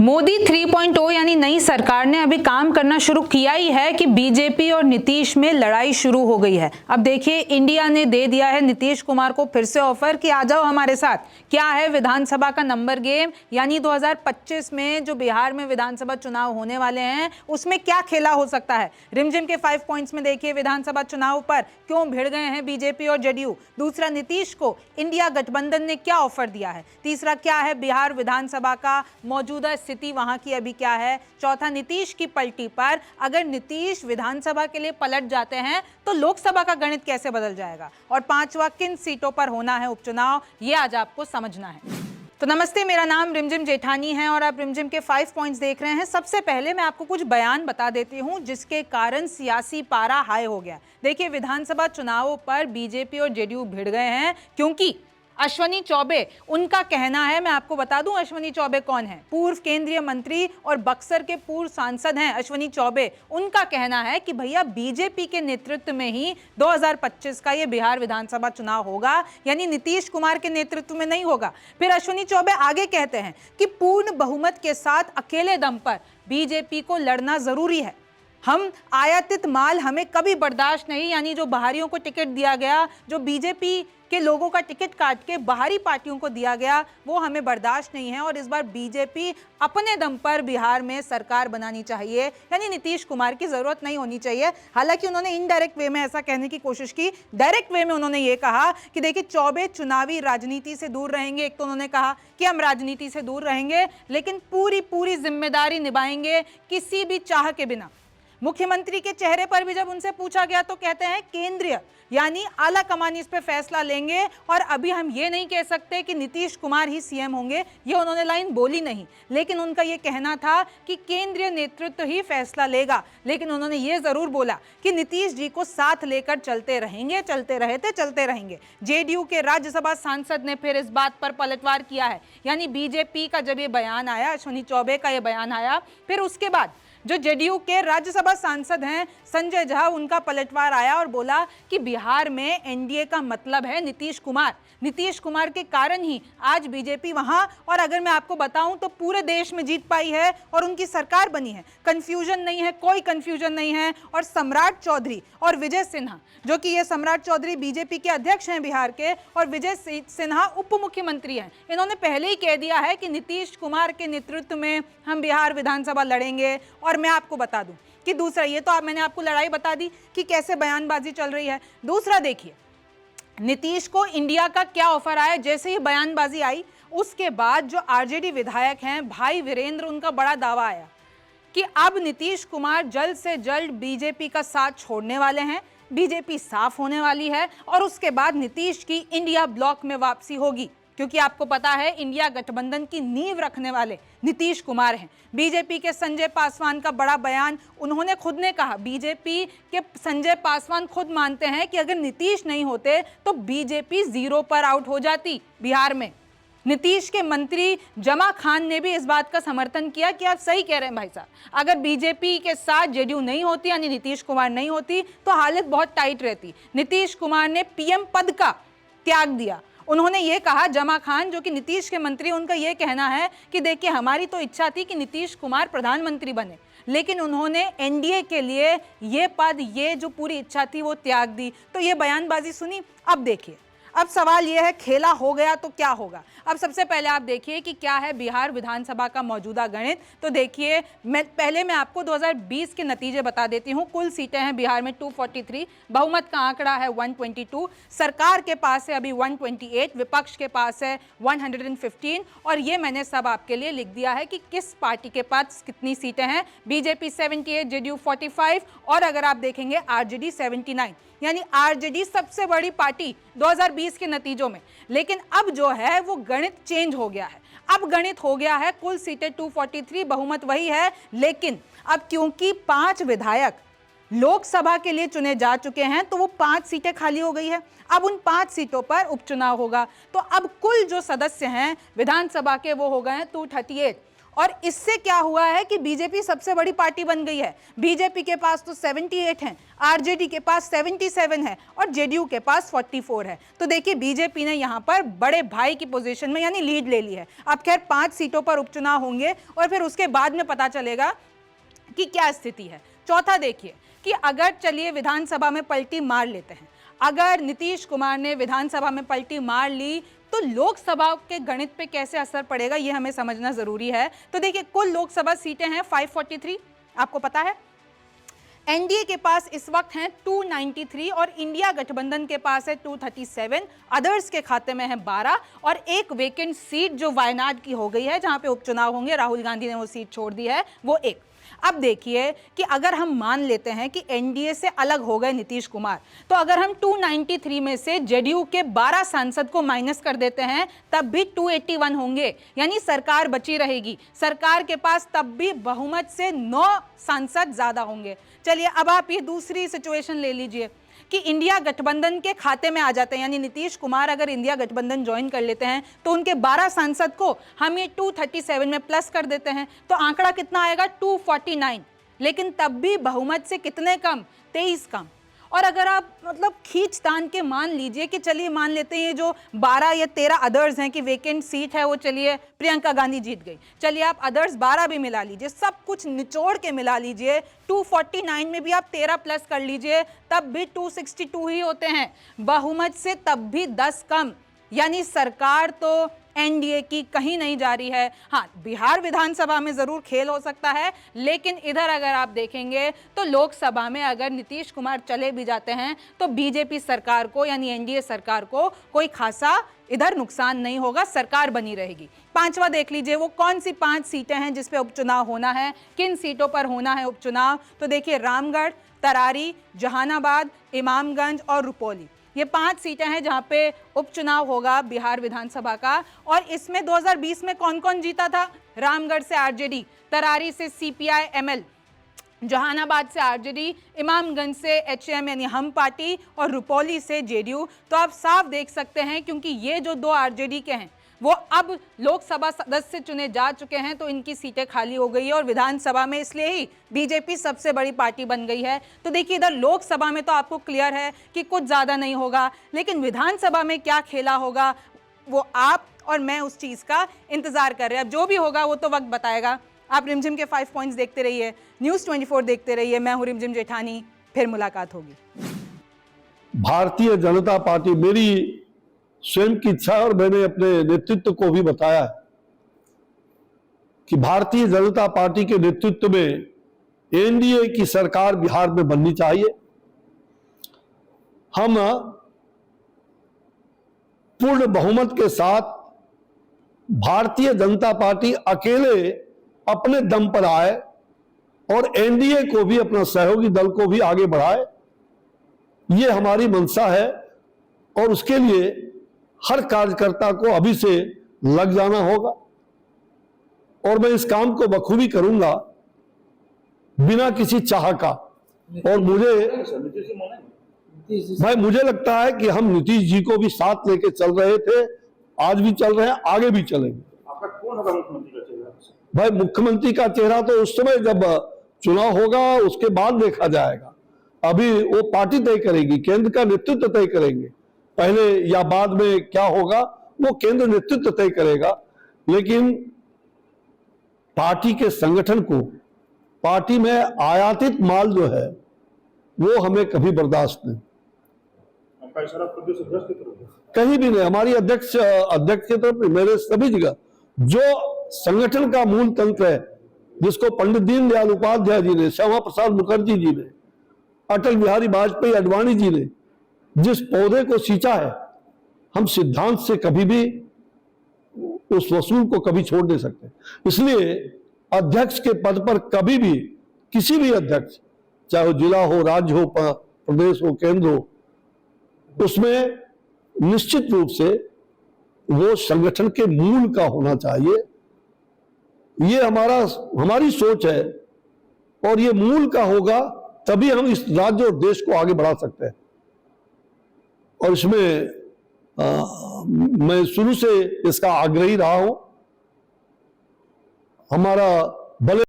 मोदी 3.0 यानी नई सरकार ने अभी काम करना शुरू किया ही है कि बीजेपी और नीतीश में लड़ाई शुरू हो गई है। अब देखिए, इंडिया ने दे दिया है नीतीश कुमार को फिर से ऑफर कि आ जाओ हमारे साथ। क्या है विधानसभा का नंबर गेम, यानी 2025 में जो बिहार में विधानसभा चुनाव होने वाले हैं उसमें क्या खेला हो सकता है। रिमझिम के 5 पॉइंट्स में देखिए विधानसभा चुनाव पर क्यों भिड़ गए हैं बीजेपी और जेडीयू। दूसरा, नीतीश को इंडिया गठबंधन ने क्या ऑफर दिया है। तीसरा, क्या है बिहार विधानसभा का मौजूदा स्थिति वहां की अभी क्या है। चौथा, नीतीश की पलटी पर अगर नीतीश विधानसभा के लिए पलट जाते हैं तो लोकसभा का गणित कैसे बदल जाएगा। और पांचवा, किन सीटों पर होना है उपचुनाव, ये आज आपको समझना है। तो नमस्ते, मेरा नाम रिमझिम जेठानी है और आप रिमझिम के 5 पॉइंट्स देख रहे हैं। सबसे पहले मैं आपको कुछ बयान बता देती हूं जिसके कारण सियासी पारा हाई हो गया। देखिए, विधानसभा चुनावों पर बीजेपी और जेडीयू भिड़ गए हैं क्योंकि अश्विनी चौबे, उनका कहना है, मैं आपको बता दूं अश्विनी चौबे कौन है। पूर्व केंद्रीय मंत्री और बक्सर के पूर्व सांसद हैं अश्विनी चौबे। उनका कहना है कि भैया बीजेपी के नेतृत्व में ही 2025 का ये बिहार विधानसभा चुनाव होगा, यानी नीतीश कुमार के नेतृत्व में नहीं होगा। फिर अश्विनी चौबे आगे कहते हैं कि पूर्ण बहुमत के साथ अकेले दम पर बीजेपी को लड़ना जरूरी है। हम आयातित माल हमें कभी बर्दाश्त नहीं, यानी जो बाहरियों को टिकट दिया गया, जो बीजेपी के लोगों का टिकट काट के बाहरी पार्टियों को दिया गया, वो हमें बर्दाश्त नहीं है। और इस बार बीजेपी अपने दम पर बिहार में सरकार बनानी चाहिए, यानी नीतीश कुमार की जरूरत नहीं होनी चाहिए। हालांकि उन्होंने इनडायरेक्ट वे में ऐसा कहने की कोशिश की, डायरेक्ट वे में उन्होंने ये कहा कि देखिए चौबे चुनावी राजनीति से दूर रहेंगे। एक तो उन्होंने कहा कि हम राजनीति से दूर रहेंगे लेकिन पूरी जिम्मेदारी निभाएंगे किसी भी चाह के बिना। मुख्यमंत्री के चेहरे पर भी जब उनसे पूछा गया तो कहते हैं केंद्रीय यानी आला कमान इस पे फैसला लेंगे और अभी हम ये नहीं कह सकते कि नीतीश कुमार ही सीएम होंगे। ये उन्होंने लाइन बोली नहीं, लेकिन उनका ये कहना था कि केंद्रीय नेतृत्व ही फैसला लेगा। लेकिन उन्होंने ये जरूर बोला कि नीतीश जी को साथ लेकर चलते रहेंगे, चलते रहे थे, चलते रहेंगे। जेडीयू के राज्यसभा सांसद ने फिर इस बात पर पलटवार किया है, यानी बीजेपी का जब ये बयान आया, अश्विनी चौबे का ये बयान आया, फिर उसके बाद जो जेडीयू के राज्यसभा सांसद हैं संजय झा, उनका पलटवार आया और बोला कि बिहार में एनडीए का मतलब है नीतीश कुमार। नीतीश कुमार के कारण ही आज बीजेपी वहां, और अगर मैं आपको बताऊं तो पूरे देश में जीत पाई है और उनकी सरकार बनी है। कंफ्यूजन नहीं है, कोई कंफ्यूजन नहीं है। और सम्राट चौधरी और विजय सिन्हा, जो कि ये सम्राट चौधरी बीजेपी के अध्यक्ष हैं बिहार के और विजय सिन्हा उप मुख्यमंत्री हैं, इन्होंने पहले ही कह दिया है कि नीतीश कुमार के नेतृत्व में हम बिहार विधानसभा लड़ेंगे। और मैं आपको बता दूं कि दूसरा, ये तो मैंने आपको लड़ाई बता दी कि कैसे बयानबाजी चल रही है। दूसरा देखिए, नीतीश को इंडिया का क्या ऑफर आया। जैसे ही बयानबाजी आई उसके बाद जो आरजेडी विधायक हैं भाई वीरेंद्र, उनका बड़ा दावा आया कि अब नीतीश कुमार जल्द से जल्द बीजेपी का साथ छोड़ने वाले हैं, बीजेपी साफ होने वाली है और उसके बाद नीतीश की इंडिया ब्लॉक में वापसी होगी। क्योंकि आपको पता है इंडिया गठबंधन की नींव रखने वाले नीतीश कुमार हैं। बीजेपी के संजय पासवान का बड़ा बयान, उन्होंने खुद ने कहा, बीजेपी के संजय पासवान खुद मानते हैं कि अगर नीतीश नहीं होते तो बीजेपी 0 पर आउट हो जाती बिहार में। नीतीश के मंत्री जमा खान ने भी इस बात का समर्थन किया कि आप सही कह रहे हैं भाई साहब, अगर बीजेपी के साथ जेडीयू नहीं होती यानी नीतीश कुमार नहीं होती तो हालत बहुत टाइट रहती। नीतीश कुमार ने पीएम पद का त्याग दिया। उन्होंने ये कहा, जमा खान जो कि नीतीश के मंत्री, उनका ये कहना है कि देखिए हमारी तो इच्छा थी कि नीतीश कुमार प्रधानमंत्री बने, लेकिन उन्होंने एनडीए के लिए ये पद, ये जो पूरी इच्छा थी वो त्याग दी। तो ये बयानबाजी सुनी। अब देखिए, अब सवाल यह है खेला हो गया तो क्या होगा। अब सबसे पहले आप देखिए कि क्या है बिहार विधानसभा का मौजूदा गणित। तो देखिए, मैं आपको 2020 के नतीजे बता देती हूँ। कुल सीटें हैं बिहार में 243, बहुमत का आंकड़ा है 122, सरकार के पास है अभी 128, विपक्ष के पास है 115। और ये मैंने सब आपके लिए लिख दिया है कि किस पार्टी के पास कितनी सीटें हैं। बीजेपी 78, जेडीयू 45 और अगर आप देखेंगे आरजेडी 79, यानी आरजेडी सबसे बड़ी पार्टी 2020 के नतीजों में। लेकिन अब जो है वो गणित चेंज हो गया है। अब गणित हो गया है कुल सीटें 243, बहुमत वही है, लेकिन अब क्योंकि 5 विधायक लोकसभा के लिए चुने जा चुके हैं तो वो 5 सीटें खाली हो गई है। अब उन 5 सीटों पर उपचुनाव होगा। तो अब कुल जो सदस्य हैं विधानसभा के वो हो गए हैं 238 और इससे क्या हुआ है कि बीजेपी सबसे बड़ी पार्टी बन गई है। बीजेपी के पास तो 78 हैं, आरजेडी के पास 77 है और जेडीयू के पास 44 है। तो देखिए बीजेपी ने यहां पर बड़े भाई की पोजीशन में यानी लीड ले ली है। अब खैर 5 सीटों पर उपचुनाव होंगे और फिर उसके बाद में पता चलेगा कि क्या स्थिति है। चौथा देखिए कि अगर चलिए विधानसभा में पलटी मार लेते हैं, अगर नीतीश कुमार ने विधानसभा में पलटी मार ली तो लोकसभा के गणित पे कैसे असर पड़ेगा ये हमें समझना जरूरी है। तो देखिए कुल लोकसभा सीटें हैं 543, आपको पता है। एनडीए के पास इस वक्त हैं 293 और इंडिया गठबंधन के पास है 237, अदर्स के खाते में है 12 और एक वेकेंट सीट जो वायनाड की हो गई है जहां पे उपचुनाव होंगे, राहुल गांधी ने वो सीट छोड़ दी है, वो एक। अब देखिए कि अगर हम मान लेते हैं कि एनडीए से अलग हो गए नीतीश कुमार, तो अगर हम 293 में से जेडीयू के 12 सांसद को माइनस कर देते हैं तब भी 281 होंगे, यानी सरकार बची रहेगी। सरकार के पास तब भी बहुमत से 9 सांसद ज्यादा होंगे। चलिए अब आप ये दूसरी सिचुएशन ले लीजिए कि इंडिया गठबंधन के खाते में आ जाते हैं, यानी नीतीश कुमार अगर इंडिया गठबंधन ज्वाइन कर लेते हैं तो उनके 12 सांसद को हम ये 237 में प्लस कर देते हैं तो आंकड़ा कितना आएगा 249, लेकिन तब भी बहुमत से कितने कम, 23 कम। और अगर आप मतलब खींच तान के मान लीजिए कि चलिए मान लेते हैं ये जो 12 या 13 अदर्स हैं कि वेकेंट सीट है वो चलिए प्रियंका गांधी जीत गई, चलिए आप अदर्स 12 भी मिला लीजिए, सब कुछ निचोड़ के मिला लीजिए, 249 में भी आप 13 प्लस कर लीजिए तब भी 262 ही होते हैं, बहुमत से तब भी 10 कम, यानी सरकार तो एनडीए की कहीं नहीं जा रही है। हाँ, बिहार विधानसभा में जरूर खेल हो सकता है, लेकिन इधर अगर आप देखेंगे तो लोकसभा में अगर नीतीश कुमार चले भी जाते हैं तो बीजेपी सरकार को यानी एनडीए सरकार को कोई खासा इधर नुकसान नहीं होगा, सरकार बनी रहेगी। पांचवा देख लीजिए वो कौन सी 5 सीटें हैं जिस पे उपचुनाव होना है, किन सीटों पर होना है उपचुनाव। तो देखिए रामगढ़, तरारी, जहानाबाद, इमामगंज और रुपौली, ये 5 सीटें हैं जहां पे उपचुनाव होगा बिहार विधानसभा का। और इसमें 2020 में कौन कौन जीता था? रामगढ़ से आरजेडी, तरारी से सीपीआई एमएल, जहानाबाद से आरजेडी, इमामगंज से एचएम यानी हम पार्टी और रुपौली से जेडीयू। तो आप साफ देख सकते हैं क्योंकि ये जो 2 आरजेडी के हैं वो अब लोकसभा सदस्य चुने जा चुके हैं तो इनकी सीटें खाली हो गई है और विधानसभा में इसलिए ही बीजेपी सबसे बड़ी पार्टी बन गई है। तो देखिए इधर लोकसभा में तो आपको क्लियर है कि कुछ ज़्यादा नहीं होगा, लेकिन विधानसभा में क्या खेला होगा वो आप और मैं उस चीज़ का इंतज़ार कर रहे हैं। अब जो भी होगा वो तो वक्त बताएगा। आप रिमझिम के 5 पॉइंट्स देखते रहिए, न्यूज़ 24 देखते रहिए। मैं हूँ रिमझिम जेठानी, फिर मुलाकात होगी। भारतीय जनता पार्टी मेरी स्वयं की इच्छा है और मैंने अपने नेतृत्व को भी बताया कि भारतीय जनता पार्टी के नेतृत्व में एनडीए की सरकार बिहार में बननी चाहिए। हम पूर्ण बहुमत के साथ भारतीय जनता पार्टी अकेले अपने दम पर आए और एनडीए को भी, अपना सहयोगी दल को भी आगे बढ़ाए, ये हमारी मंशा है और उसके लिए हर कार्यकर्ता को अभी से लग जाना होगा और मैं इस काम को बखूबी करूंगा बिना किसी चाह का। और मुझे लगता है कि हम नीतीश जी को भी साथ लेके चल रहे थे, आज भी चल रहे हैं, आगे भी चलेंगे। आपका कौन होगा मुख्यमंत्री का चेहरा? भाई मुख्यमंत्री का चेहरा तो उस समय जब चुनाव होगा उसके बाद देखा जाएगा। अभी वो पार्टी तय करेगी, केंद्र का नेतृत्व तय करेंगे, पहले या बाद में क्या होगा वो केंद्र नेतृत्व तय करेगा। लेकिन पार्टी के संगठन को, पार्टी में आयातित माल जो है वो हमें कभी बर्दाश्त नहीं। आपका इशारा प्रदेश अध्यक्ष की तरफ है? कहीं भी नहीं, हमारी अध्यक्ष की तरफ नहीं, मेरे सभी जगह जो संगठन का मूल तंत्र है, जिसको पंडित दीनदयाल उपाध्याय जी ने, श्यामा प्रसाद मुखर्जी जी ने, अटल बिहारी वाजपेयी अडवाणी जी ने जिस पौधे को सींचा है, हम सिद्धांत से कभी भी उस वसूल को कभी छोड़ नहीं सकते। इसलिए अध्यक्ष के पद पर कभी भी किसी भी अध्यक्ष, चाहे वो जिला हो, राज्य हो, प्रदेश हो, केंद्र हो, उसमें निश्चित रूप से वो संगठन के मूल का होना चाहिए। ये हमारी सोच है और ये मूल का होगा तभी हम इस राज्य और देश को आगे बढ़ा सकते हैं। और इसमें मैं शुरू से इसका आग्रही रहा हूं। हमारा भले